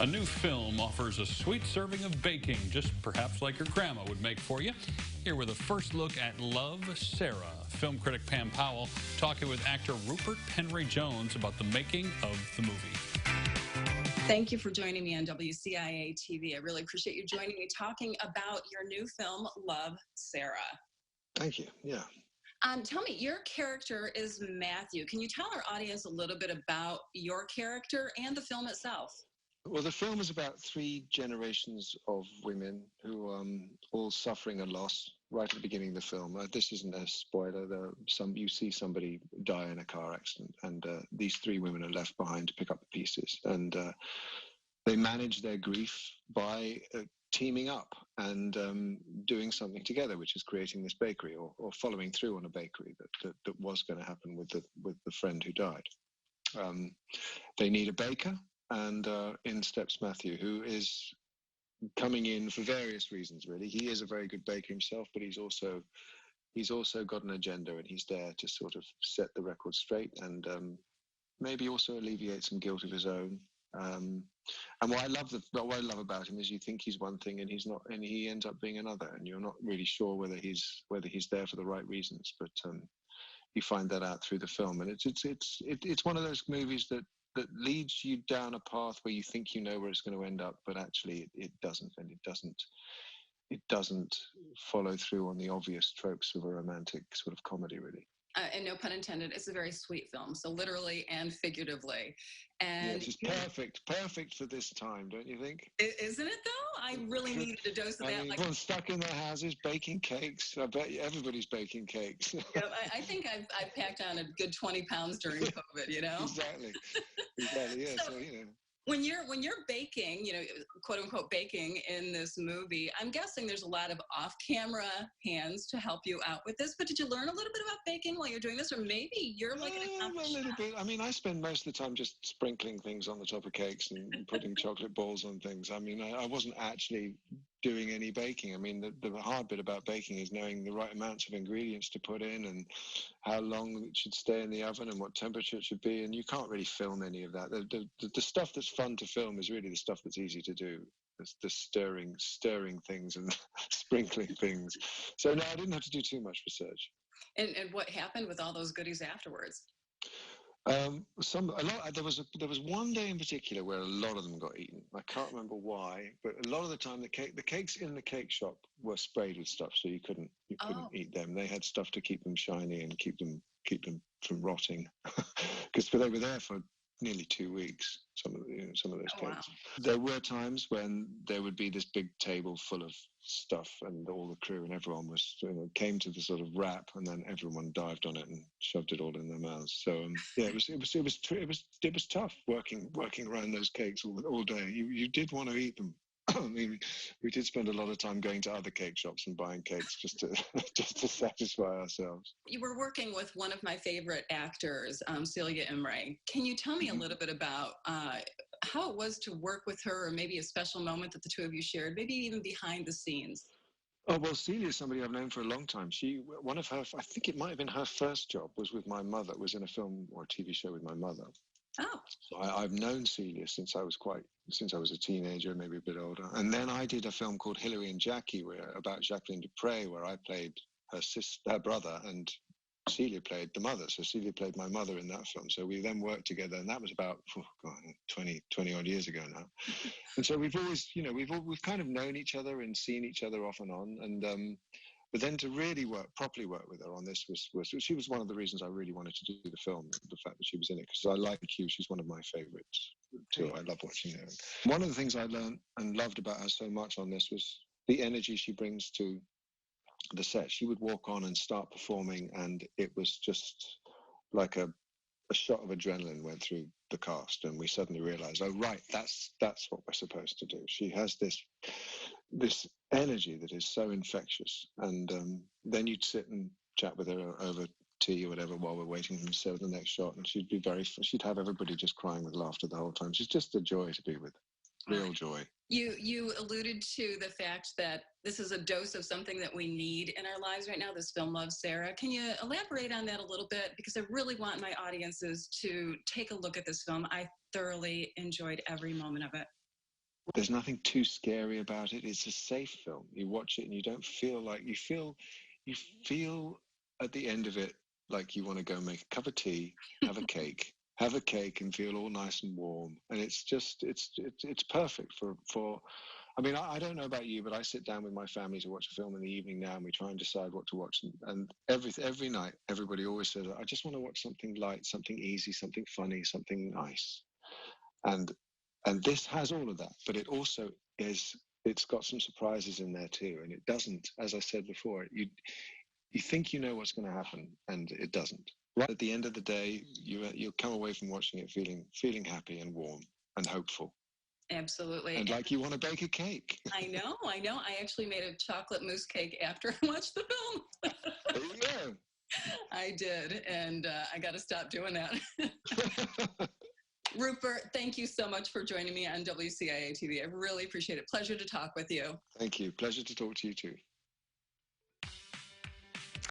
A new film offers a sweet serving of baking, just perhaps like your grandma would make for you. Here with a first look at Love, Sarah. Film critic Pam Powell talking with actor Rupert Penry-Jones about the making of the movie. Thank you for joining me on WCIA TV. I really appreciate you joining me talking about your new film, Love, Sarah. Thank you. Yeah. Tell me, your character is Matthew. Can you tell our audience a little bit about your character and the film itself? Well, the film is about three generations of women who are all suffering a loss right at the beginning of the film. This isn't a spoiler. You see somebody die in a car accident, and these three women are left behind to pick up the pieces. And they manage their grief by teaming up and doing something together, which is creating this bakery or following through on a bakery that was going to happen with the friend who died. They need a baker. And in steps Matthew, who is coming in for various reasons, really. He is a very good baker himself, but he's also got an agenda, and he's there to sort of set the record straight and maybe also alleviate some guilt of his own. And what I love about him is you think he's one thing and he's not, and he ends up being another, and you're not really sure whether he's there for the right reasons. But you find that out through the film, and it's one of those movies that leads you down a path where you think you know where it's going to end up, but actually it doesn't, and it doesn't follow through on the obvious tropes of a romantic sort of comedy, really. And no pun intended, it's a very sweet film, so literally and figuratively. And yeah, it's perfect for this time, don't you think? Isn't it though? I really needed a dose of that. Everyone's stuck in their houses baking cakes. I bet everybody's baking cakes. Yeah, I think I've packed on a good 20 pounds during COVID, you know? Exactly, yeah, so you know. When you're baking, you know, quote unquote baking in this movie, I'm guessing there's a lot of off-camera hands to help you out with this. But did you learn a little bit about baking while you're doing this, or maybe you're like an accomplished a little bit. I mean, I spend most of the time just sprinkling things on the top of cakes and putting chocolate balls on things. I mean, I wasn't actually doing any baking. I mean, the hard bit about baking is knowing the right amounts of ingredients to put in and how long it should stay in the oven and what temperature it should be. And you can't really film any of that. The stuff that's fun to film is really the stuff that's easy to do. The stirring things and sprinkling things. So no, I didn't have to do too much research. And what happened with all those goodies afterwards? There was one day in particular where a lot of them got eaten. I can't remember why, but a lot of the time the cakes in the cake shop were sprayed with stuff, so you couldn't eat them. They had stuff to keep them shiny and keep them from rotting, because they were there for nearly 2 weeks. Some of those cakes. Wow. There were times when there would be this big table full of stuff, and all the crew and everyone was came to the sort of wrap, and then everyone dived on it and shoved it all in their mouths. So yeah, it was tough working around those cakes all day. You did want to eat them. I mean, we did spend a lot of time going to other cake shops and buying cakes just to satisfy ourselves. You were working with one of my favorite actors, Celia. Can you tell me a little bit about how it was to work with her, or maybe a special moment that the two of you shared, maybe even behind the scenes? Oh, well, Celia is somebody I've known for a long time. I think it might have been her first job was with my mother, was in a film or a TV show with my mother. Oh. So I've known Celia since I was a teenager, maybe a bit older. And then I did a film called Hilary and Jackie, about Jacqueline du Pré, where I played her brother, and Celia played the mother. So Celia played my mother in that film. So we then worked together, and that was about 20 odd years ago now. And so we've always, we've kind of known each other and seen each other off and on. And but then to really properly work with her on this was she was one of the reasons I really wanted to do the film, the fact that she was in it, because I like you. She's one of my favorites too. I love watching her. One of the things I learned and loved about her so much on this was the energy she brings to the set. She would walk on and start performing, and it was just like a shot of adrenaline went through the cast, and we suddenly realized, oh right, that's what we're supposed to do. She has this energy that is so infectious, and then you'd sit and chat with her over tea or whatever while we're waiting to show the next shot, and she'd have everybody just crying with laughter the whole time. She's just a joy to be with. Real joy. You alluded to the fact that this is a dose of something that we need in our lives right now, this film, Love, Sarah. Can you elaborate on that a little bit? Because I really want my audiences to take a look at this film. I thoroughly enjoyed every moment of it. There's nothing too scary about it. It's a safe film. You watch it and you don't feel like you feel at the end of it like you want to go make a cup of tea, have a cake and feel all nice and warm. And it's just it's perfect for I mean, I don't know about you, but I sit down with my family to watch a film in the evening now, and we try and decide what to watch. And every night, everybody always says, "I just want to watch something light, something easy, something funny, something nice." And this has all of that, but it also is. It's got some surprises in there too, and it doesn't. As I said before, you think you know what's going to happen, and it doesn't. Right at the end of the day, you'll come away from watching it feeling happy and warm and hopeful. Absolutely. And like you want to bake a cake. I know. I actually made a chocolate mousse cake after I watched the film. There you go. I did, and I got to stop doing that. Rupert, thank you so much for joining me on WCIA TV. I really appreciate it. Pleasure to talk with you. Thank you. Pleasure to talk to you too.